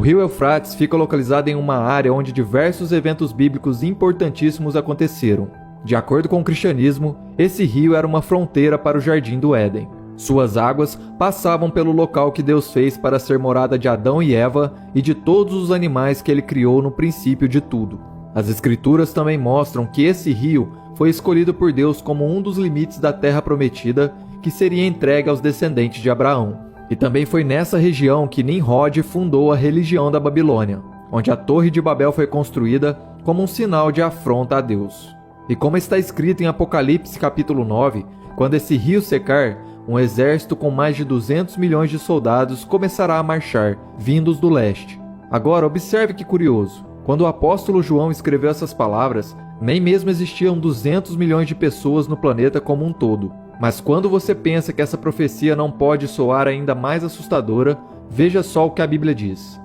rio Eufrates fica localizado em uma área onde diversos eventos bíblicos importantíssimos aconteceram. De acordo com o cristianismo, esse rio era uma fronteira para o Jardim do Éden. Suas águas passavam pelo local que Deus fez para ser morada de Adão e Eva e de todos os animais que ele criou no princípio de tudo. As Escrituras também mostram que esse rio foi escolhido por Deus como um dos limites da terra prometida que seria entregue aos descendentes de Abraão. E também foi nessa região que Nimrod fundou a religião da Babilônia, onde a Torre de Babel foi construída como um sinal de afronta a Deus. E como está escrito em Apocalipse capítulo 9, quando esse rio secar, um exército com mais de 200 milhões de soldados começará a marchar, vindos do leste. Agora, observe que curioso. Quando o apóstolo João escreveu essas palavras, nem mesmo existiam 200 milhões de pessoas no planeta como um todo. Mas quando você pensa que essa profecia não pode soar ainda mais assustadora, veja só o que a Bíblia diz.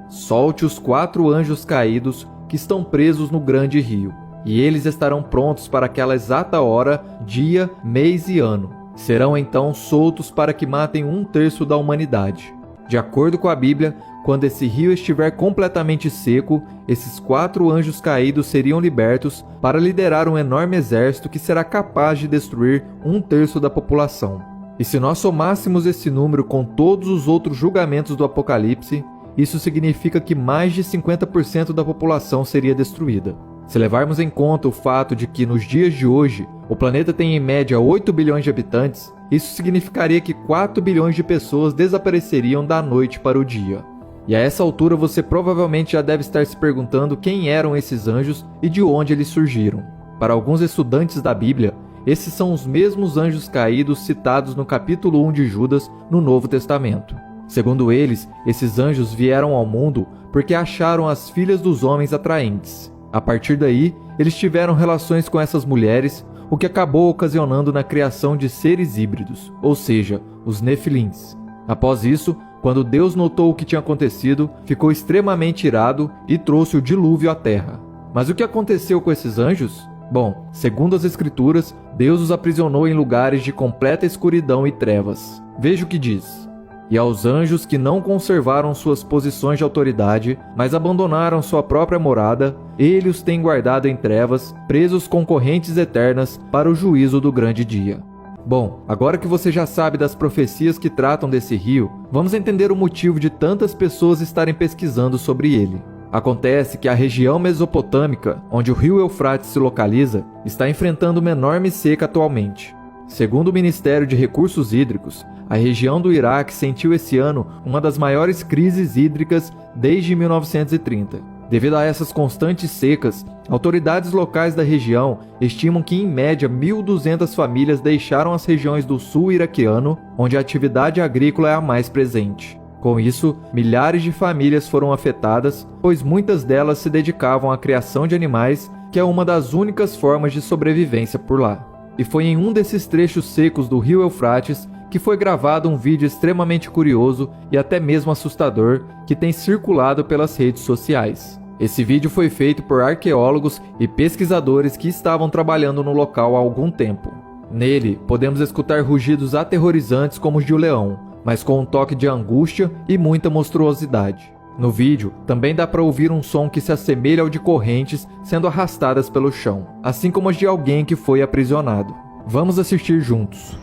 Solte os 4 anjos caídos que estão presos no grande rio, e eles estarão prontos para aquela exata hora, dia, mês e ano. Serão então soltos para que matem 1/3 da humanidade. De acordo com a Bíblia, quando esse rio estiver completamente seco, esses 4 anjos caídos seriam libertos para liderar um enorme exército que será capaz de destruir 1/3 da população. E se nós somássemos esse número com todos os outros julgamentos do Apocalipse, isso significa que mais de 50% da população seria destruída. Se levarmos em conta o fato de que nos dias de hoje o planeta tem em média 8 bilhões de habitantes, isso significaria que 4 bilhões de pessoas desapareceriam da noite para o dia. E a essa altura você provavelmente já deve estar se perguntando quem eram esses anjos e de onde eles surgiram. Para alguns estudantes da Bíblia, esses são os mesmos anjos caídos citados no capítulo 1 de Judas no Novo Testamento. Segundo eles, esses anjos vieram ao mundo porque acharam as filhas dos homens atraentes. A partir daí, eles tiveram relações com essas mulheres, o que acabou ocasionando na criação de seres híbridos, ou seja, os Nefilins. Após isso, quando Deus notou o que tinha acontecido, ficou extremamente irado e trouxe o dilúvio à terra. Mas o que aconteceu com esses anjos? Bom, segundo as Escrituras, Deus os aprisionou em lugares de completa escuridão e trevas. Veja o que diz. E aos anjos que não conservaram suas posições de autoridade, mas abandonaram sua própria morada, ele os tem guardado em trevas, presos com correntes eternas para o juízo do grande dia. Bom, agora que você já sabe das profecias que tratam desse rio, vamos entender o motivo de tantas pessoas estarem pesquisando sobre ele. Acontece que a região mesopotâmica, onde o rio Eufrates se localiza, está enfrentando uma enorme seca atualmente. Segundo o Ministério de Recursos Hídricos, a região do Iraque sentiu esse ano uma das maiores crises hídricas desde 1930. Devido a essas constantes secas, autoridades locais da região estimam que em média 1.200 famílias deixaram as regiões do sul iraquiano, onde a atividade agrícola é a mais presente. Com isso, milhares de famílias foram afetadas, pois muitas delas se dedicavam à criação de animais, que é uma das únicas formas de sobrevivência por lá. E foi em um desses trechos secos do rio Eufrates que foi gravado um vídeo extremamente curioso e até mesmo assustador que tem circulado pelas redes sociais. Esse vídeo foi feito por arqueólogos e pesquisadores que estavam trabalhando no local há algum tempo. Nele, podemos escutar rugidos aterrorizantes como os de um leão, mas com um toque de angústia e muita monstruosidade. No vídeo, também dá para ouvir um som que se assemelha ao de correntes sendo arrastadas pelo chão, assim como as de alguém que foi aprisionado. Vamos assistir juntos.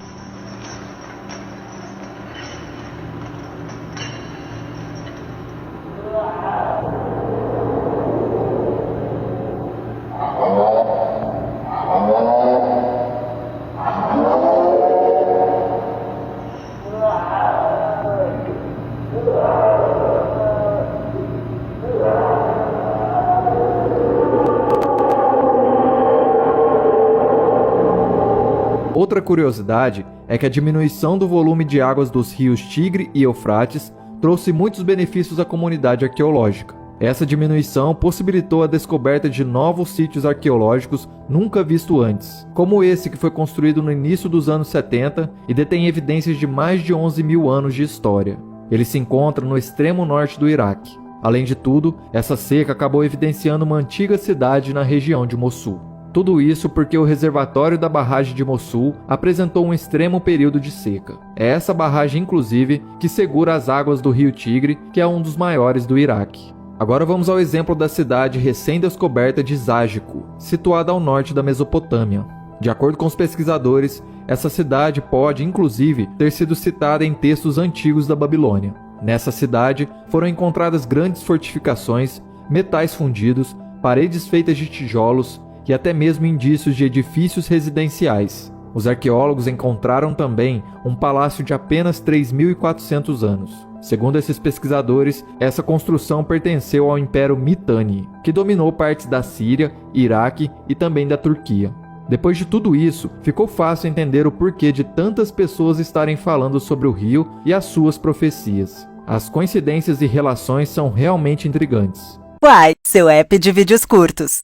Outra curiosidade é que a diminuição do volume de águas dos rios Tigre e Eufrates trouxe muitos benefícios à comunidade arqueológica. Essa diminuição possibilitou a descoberta de novos sítios arqueológicos nunca vistos antes, como esse que foi construído no início dos anos 70 e detém evidências de mais de 11.000 anos de história. Ele se encontra no extremo norte do Iraque. Além de tudo, essa seca acabou evidenciando uma antiga cidade na região de Mossul. Tudo isso porque o reservatório da barragem de Mossul apresentou um extremo período de seca. É essa barragem, inclusive, que segura as águas do rio Tigre, que é um dos maiores do Iraque. Agora vamos ao exemplo da cidade recém-descoberta de Zágico, situada ao norte da Mesopotâmia. De acordo com os pesquisadores, essa cidade pode, inclusive, ter sido citada em textos antigos da Babilônia. Nessa cidade foram encontradas grandes fortificações, metais fundidos, paredes feitas de tijolos e até mesmo indícios de edifícios residenciais. Os arqueólogos encontraram também um palácio de apenas 3.400 anos. Segundo esses pesquisadores, essa construção pertenceu ao Império Mitanni, que dominou partes da Síria, Iraque e também da Turquia. Depois de tudo isso, ficou fácil entender o porquê de tantas pessoas estarem falando sobre o rio e as suas profecias. As coincidências e relações são realmente intrigantes. Uai, seu app de vídeos curtos.